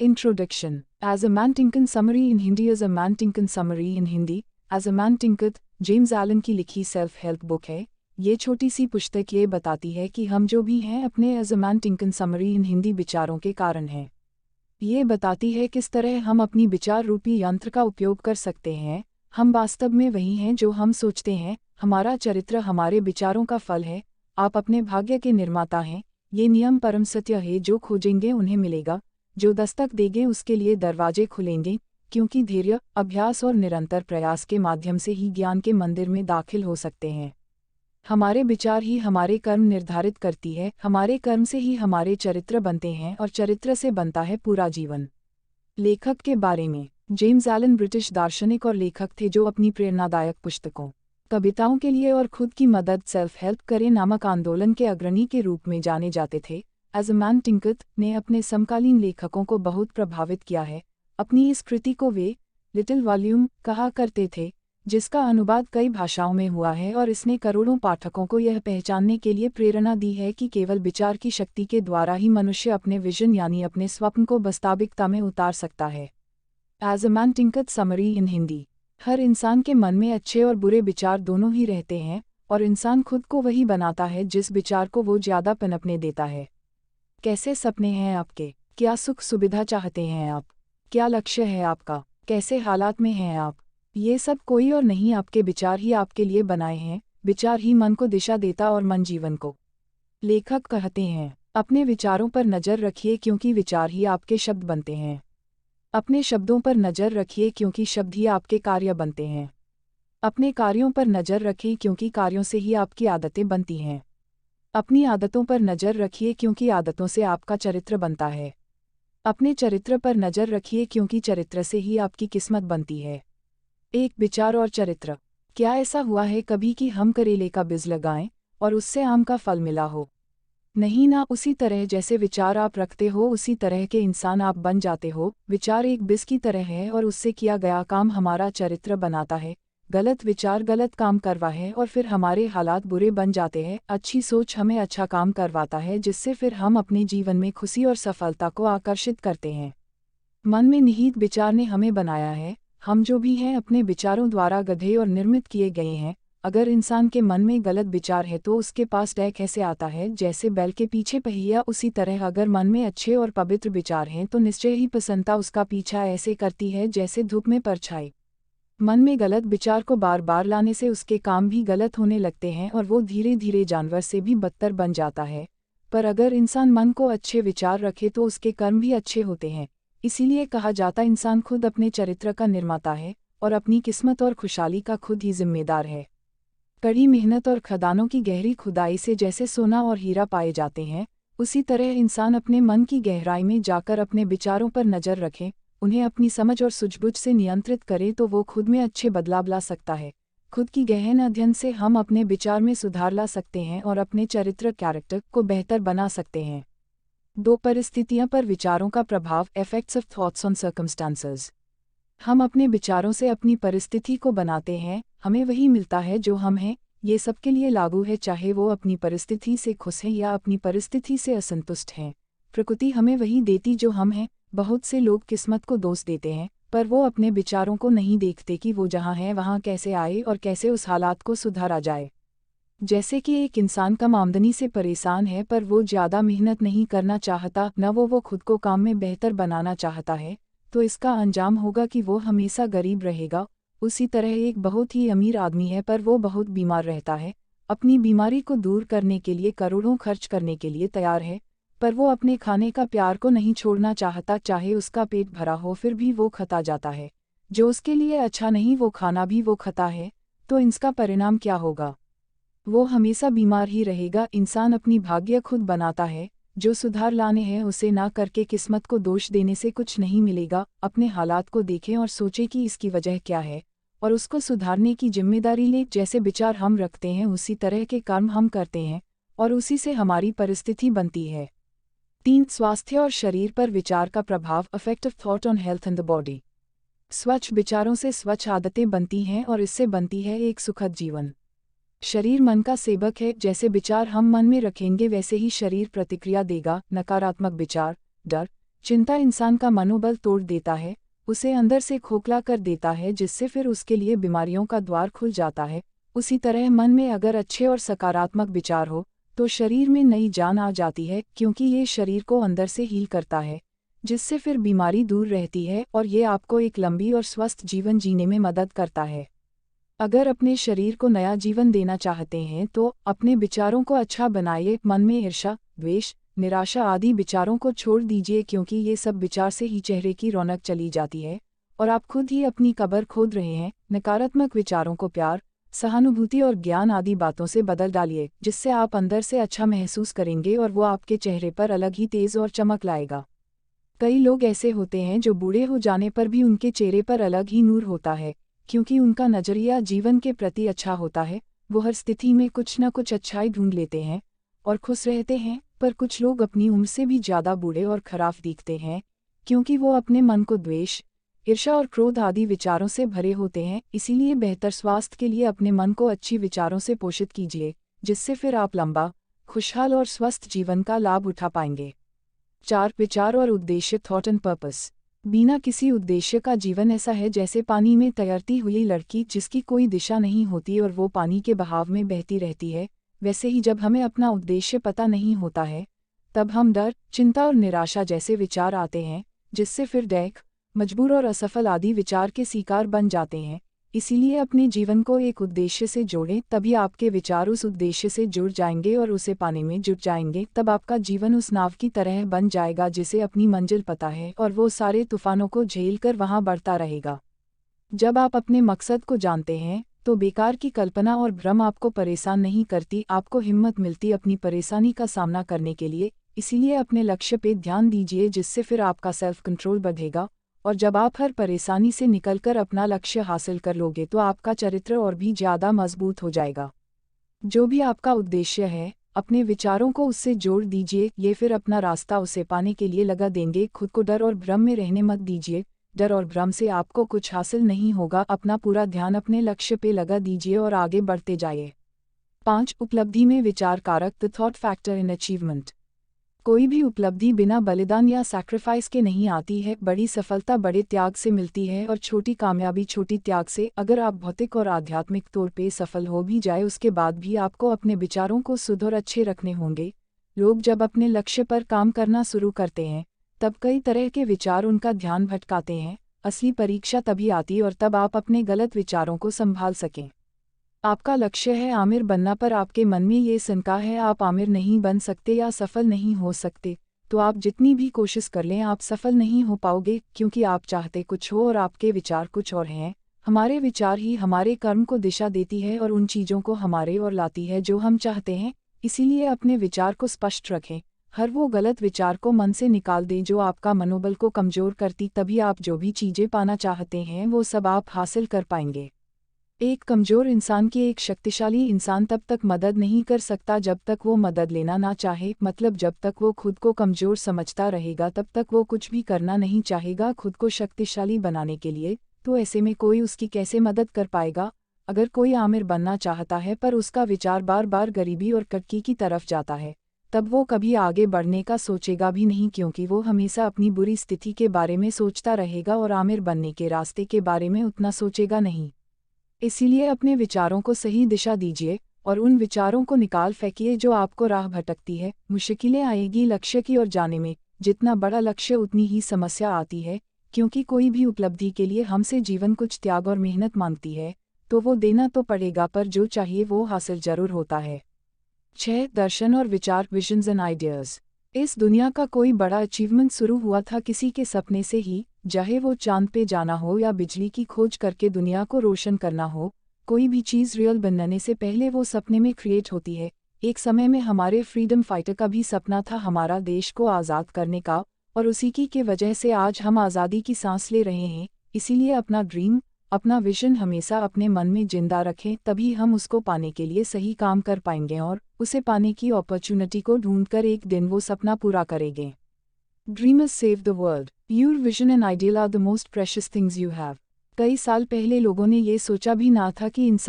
Introduction. As a man Tinkan summary in Hindi. As a man Tinkan summary in Hindi. As a man Tinkan, James Allen की लिखी self help book है। ये छोटी सी पुस्तक ये बताती है कि हम जो भी हैं अपने as a man thinketh summary in Hindi विचारों के कारण हैं। ये बताती है किस तरह हम अपनी विचार रूपी यंत्र का उपयोग कर सकते हैं। हम वास्तव में वही हैं जो हम सोचते हैं। हमारा चरित्र हमारे विचारों का फल है। आप अपने भाग्य के निर्माता हैं। ये नियम परम सत्य है। जो खोजेंगे उन्हें मिलेगा, जो दस्तक देंगे उसके लिए दरवाजे खुलेंगे, क्योंकि धैर्य, अभ्यास और निरंतर प्रयास के माध्यम से ही ज्ञान के मंदिर में दाखिल हो सकते हैं। हमारे विचार ही हमारे कर्म निर्धारित करती है। हमारे कर्म से ही हमारे चरित्र बनते हैं और चरित्र से बनता है पूरा जीवन। लेखक के बारे में। जेम्स एलन ब्रिटिश दार्शनिक और लेखक थे जो अपनी प्रेरणादायक पुस्तकों, कविताओं के लिए और खुद की मदद सेल्फ हेल्प करें नामक आंदोलन के अग्रणी के रूप में जाने जाते थे। एज अ मैन टिंकन ने अपने समकालीन लेखकों को बहुत प्रभावित किया है। अपनी इस कृति को वे लिटिल वॉल्यूम कहा करते थे, जिसका अनुवाद कई भाषाओं में हुआ है और इसने करोड़ों पाठकों को यह पहचानने के लिए प्रेरणा दी है कि केवल विचार की शक्ति के द्वारा ही मनुष्य अपने विजन यानी अपने स्वप्न को वास्तविकता में उतार सकता है। As a man thinketh summary in Hindi. हर इंसान के मन में अच्छे और बुरे विचार दोनों ही रहते हैं और इंसान खुद को वही बनाता है जिस विचार को वो ज़्यादा पनपने देता है। कैसे सपने हैं आपके? क्या सुख सुविधा चाहते हैं आप? क्या लक्ष्य है आपका? कैसे हालात में हैं आप? ये सब कोई और नहीं, आपके विचार ही आपके लिए बनाए हैं। विचार ही मन को दिशा देता और मन जीवन को। लेखक कहते हैं, अपने विचारों पर नज़र रखिए क्योंकि विचार ही आपके शब्द बनते हैं। अपने शब्दों पर नज़र रखिए क्योंकि शब्द ही आपके कार्य बनते हैं। अपने कार्यों पर नज़र रखें क्योंकि कार्यों से ही आपकी आदतें बनती हैं। अपनी आदतों पर नज़र रखिए क्योंकि आदतों से आपका चरित्र बनता है। अपने चरित्र पर नज़र रखिए क्योंकि चरित्र से ही आपकी किस्मत बनती है। एक विचार और चरित्र। क्या ऐसा हुआ है कभी कि हम करेले का बीज लगाएं और उससे आम का फल मिला हो? नहीं ना। उसी तरह जैसे विचार आप रखते हो उसी तरह के इंसान आप बन जाते हो। विचार एक बीज की तरह है और उससे किया गया काम हमारा चरित्र बनाता है। गलत विचार गलत काम करवा है और फिर हमारे हालात बुरे बन जाते हैं। अच्छी सोच हमें अच्छा काम करवाता है जिससे फिर हम अपने जीवन में खुशी और सफलता को आकर्षित करते हैं। मन में निहित विचार ने हमें बनाया है। हम जो भी हैं अपने विचारों द्वारा गढ़े और निर्मित किए गए हैं। अगर इंसान के मन में गलत विचार है तो उसके पास डर कैसे आता है, जैसे बैल के पीछे पहिया। उसी तरह अगर मन में अच्छे और पवित्र विचार हैं तो निश्चय ही प्रसन्नता उसका पीछा ऐसे करती है जैसे धूप में परछाई। मन में गलत विचार को बार बार लाने से उसके काम भी गलत होने लगते हैं और वो धीरे धीरे जानवर से भी बदतर बन जाता है। पर अगर इंसान मन को अच्छे विचार रखे तो उसके कर्म भी अच्छे होते हैं। इसीलिए कहा जाता इंसान खुद अपने चरित्र का निर्माता है और अपनी किस्मत और खुशहाली का खुद ही जिम्मेदार है। कड़ी मेहनत और खदानों की गहरी खुदाई से जैसे सोना और हीरा पाए जाते हैं, उसी तरह इंसान अपने मन की गहराई में जाकर अपने विचारों पर नज़र रखे, उन्हें अपनी समझ और सूझबूझ से नियंत्रित करे तो वो खुद में अच्छे बदलाव ला सकता है। खुद की गहन अध्ययन से हम अपने विचार में सुधार ला सकते हैं और अपने चरित्र कैरेक्टर को बेहतर बना सकते हैं। 2 परिस्थितियां पर विचारों का प्रभाव। Effects of thoughts on circumstances. हम अपने विचारों से अपनी परिस्थिति को बनाते हैं। हमें वही मिलता है जो हम हैं। ये सबके लिए लागू है, चाहे वो अपनी परिस्थिति से खुश हैं या अपनी परिस्थिति से असंतुष्ट हैं। प्रकृति हमें वही देती जो हम हैं। बहुत से लोग किस्मत को दोष देते हैं, पर वो अपने विचारों को नहीं देखते कि वो जहाँ है वहाँ कैसे आए और कैसे उस हालात को सुधारा जाए। जैसे कि एक इंसान कम आमदनी से परेशान है पर वो ज़्यादा मेहनत नहीं करना चाहता, न वो खुद को काम में बेहतर बनाना चाहता है, तो इसका अंजाम होगा कि वो हमेशा गरीब रहेगा। उसी तरह एक बहुत ही अमीर आदमी है पर वो बहुत बीमार रहता है, अपनी बीमारी को दूर करने के लिए करोड़ों खर्च करने के लिए तैयार है, पर वो अपने खाने का प्यार को नहीं छोड़ना चाहता। चाहे उसका पेट भरा हो फिर भी वो खाता जाता है। जो उसके लिए अच्छा नहीं वो खाना भी वो खाता है, तो इसका परिणाम क्या होगा? वो हमेशा बीमार ही रहेगा। इंसान अपनी भाग्य खुद बनाता है। जो सुधार लाने हैं उसे ना करके किस्मत को दोष देने से कुछ नहीं मिलेगा। अपने हालात को देखें और सोचें कि इसकी वजह क्या है और उसको सुधारने की जिम्मेदारी लें। जैसे विचार हम रखते हैं उसी तरह के कर्म हम करते हैं और उसी से हमारी परिस्थिति बनती है। 3 स्वास्थ्य और शरीर पर विचार का प्रभाव। Effect of thought on health and the body. स्वच्छ विचारों से स्वच्छ आदतें बनती हैं और इससे बनती है एक सुखद जीवन। शरीर मन का सेवक है। जैसे विचार हम मन में रखेंगे वैसे ही शरीर प्रतिक्रिया देगा। नकारात्मक विचार, डर, चिंता इंसान का मनोबल तोड़ देता है, उसे अंदर से खोखला कर देता है, जिससे फिर उसके लिए बीमारियों का द्वार खुल जाता है। उसी तरह मन में अगर अच्छे और सकारात्मक विचार हो तो शरीर में नई जान आ जाती है, क्योंकि ये शरीर को अंदर से हील करता है, जिससे फिर बीमारी दूर रहती है और ये आपको एक लंबी और स्वस्थ जीवन जीने में मदद करता है। अगर अपने शरीर को नया जीवन देना चाहते हैं तो अपने विचारों को अच्छा बनाइए। मन में ईर्ष्या, द्वेष, निराशा आदि विचारों को छोड़ दीजिए, क्योंकि ये सब विचार से ही चेहरे की रौनक चली जाती है और आप खुद ही अपनी कब्र खोद रहे हैं। नकारात्मक विचारों को प्यार, सहानुभूति और ज्ञान आदि बातों से बदल डालिए, जिससे आप अंदर से अच्छा महसूस करेंगे और वो आपके चेहरे पर अलग ही तेज और चमक लाएगा। कई लोग ऐसे होते हैं जो बूढ़े हो जाने पर भी उनके चेहरे पर अलग ही नूर होता है, क्योंकि उनका नजरिया जीवन के प्रति अच्छा होता है। वो हर स्थिति में कुछ न कुछ अच्छाई ढूंढ लेते हैं और खुश रहते हैं। पर कुछ लोग अपनी उम्र से भी ज़्यादा बूढ़े और खराब दिखते हैं, क्योंकि वो अपने मन को द्वेष, ईर्ष्या और क्रोध आदि विचारों से भरे होते हैं। इसीलिए बेहतर स्वास्थ्य के लिए अपने मन को अच्छी विचारों से पोषित कीजिए, जिससे फिर आप लंबा, खुशहाल और स्वस्थ जीवन का लाभ उठा पाएंगे। 4. विचार और उद्देश्य, थॉट एंड पर्पस। बिना किसी उद्देश्य का जीवन ऐसा है जैसे पानी में तैरती हुई लड़की जिसकी कोई दिशा नहीं होती और वो पानी के बहाव में बहती रहती है। वैसे ही जब हमें अपना उद्देश्य पता नहीं होता है, तब हम डर, चिंता और निराशा जैसे विचार आते हैं, जिससे फिर दैख, मजबूर और असफल आदि विचार के शिकार बन जाते हैं। इसीलिए अपने जीवन को एक उद्देश्य से जोड़ें, तभी आपके विचार उस उद्देश्य से जुड़ जाएंगे और उसे पाने में जुट जाएंगे। तब आपका जीवन उस नाव की तरह बन जाएगा जिसे अपनी मंजिल पता है और वो सारे तूफानों को झेल कर वहाँ बढ़ता रहेगा। जब आप अपने मकसद को जानते हैं तो बेकार की कल्पना और भ्रम आपको परेशान नहीं करती, आपको हिम्मत मिलती अपनी परेशानी का सामना करने के लिए। इसीलिए अपने लक्ष्य पे ध्यान दीजिए, जिससे फिर आपका सेल्फ कंट्रोल बढ़ेगा और जब आप हर परेशानी से निकलकर अपना लक्ष्य हासिल कर लोगे तो आपका चरित्र और भी ज़्यादा मजबूत हो जाएगा। जो भी आपका उद्देश्य है, अपने विचारों को उससे जोड़ दीजिए, ये फिर अपना रास्ता उसे पाने के लिए लगा देंगे। खुद को डर और भ्रम में रहने मत दीजिए, डर और भ्रम से आपको कुछ हासिल नहीं होगा। अपना पूरा ध्यान अपने लक्ष्य पे लगा दीजिए और आगे बढ़ते जाइए। 5. उपलब्धि में विचार कारक, the thought factor in achievement. कोई भी उपलब्धि बिना बलिदान या सैक्रिफाइस के नहीं आती है। बड़ी सफलता बड़े त्याग से मिलती है और छोटी कामयाबी छोटी त्याग से। अगर आप भौतिक और आध्यात्मिक तौर पे सफल हो भी जाए, उसके बाद भी आपको अपने विचारों को शुद्ध और अच्छे रखने होंगे। लोग जब अपने लक्ष्य पर काम करना शुरू करते हैं, तब कई तरह के विचार उनका ध्यान भटकाते हैं। असली परीक्षा तभी आती और तब आप अपने गलत विचारों को संभाल सकें। आपका लक्ष्य है आमिर बनना, पर आपके मन में ये शंका है आप आमिर नहीं बन सकते या सफल नहीं हो सकते, तो आप जितनी भी कोशिश कर लें आप सफल नहीं हो पाओगे, क्योंकि आप चाहते कुछ हो और आपके विचार कुछ और हैं। हमारे विचार ही हमारे कर्म को दिशा देती है और उन चीज़ों को हमारे और लाती है जो हम चाहते हैं। इसीलिए अपने विचार को स्पष्ट रखें, हर वो गलत विचार को मन से निकाल दें जो आपका मनोबल को कमज़ोर करती। तभी आप जो भी चीज़ें पाना चाहते हैं वो सब आप हासिल कर पाएंगे। एक कमज़ोर इंसान की एक शक्तिशाली इंसान तब तक मदद नहीं कर सकता जब तक वो मदद लेना ना चाहे। मतलब जब तक वो खुद को कमज़ोर समझता रहेगा तब तक वो कुछ भी करना नहीं चाहेगा खुद को शक्तिशाली बनाने के लिए। तो ऐसे में कोई उसकी कैसे मदद कर पाएगा। अगर कोई आमिर बनना चाहता है पर उसका विचार बार बार गरीबी और कटकी की तरफ जाता है, तब वो कभी आगे बढ़ने का सोचेगा भी नहीं, क्योंकि वो हमेशा अपनी बुरी स्थिति के बारे में सोचता रहेगा और आमिर बनने के रास्ते के बारे में उतना सोचेगा नहीं। इसीलिए अपने विचारों को सही दिशा दीजिए और उन विचारों को निकाल फेंकिए जो आपको राह भटकती है। मुश्किलें आएगी लक्ष्य की ओर जाने में, जितना बड़ा लक्ष्य उतनी ही समस्या आती है, क्योंकि कोई भी उपलब्धि के लिए हमसे जीवन कुछ त्याग और मेहनत मांगती है, तो वो देना तो पड़ेगा, पर जो चाहिए वो हासिल जरूर होता है। 6. दर्शन और विचार, विजन्स एंड आइडियाज़। इस दुनिया का कोई बड़ा अचीवमेंट शुरू हुआ था किसी के सपने से ही, चाहे वो चांद पे जाना हो या बिजली की खोज करके दुनिया को रोशन करना हो। कोई भी चीज़ रियल बनने से पहले वो सपने में क्रिएट होती है। एक समय में हमारे फ्रीडम फाइटर का भी सपना था हमारा देश को आज़ाद करने का, और उसी की वजह से आज हम आज़ादी की सांस ले रहे हैं। इसीलिए अपना ड्रीम, अपना विजन हमेशा अपने मन में जिंदा रखें, तभी हम उसको पाने के लिए सही काम कर पाएंगे और उसे पाने की अपॉर्चुनिटी को ढूंढकर एक दिन वो सपना पूरा करेंगे। Dreamers save the world. Your vision and ideal are the most precious things you have. कई साल पहले लोगों ने ये सोचा भी ना था कि इंसान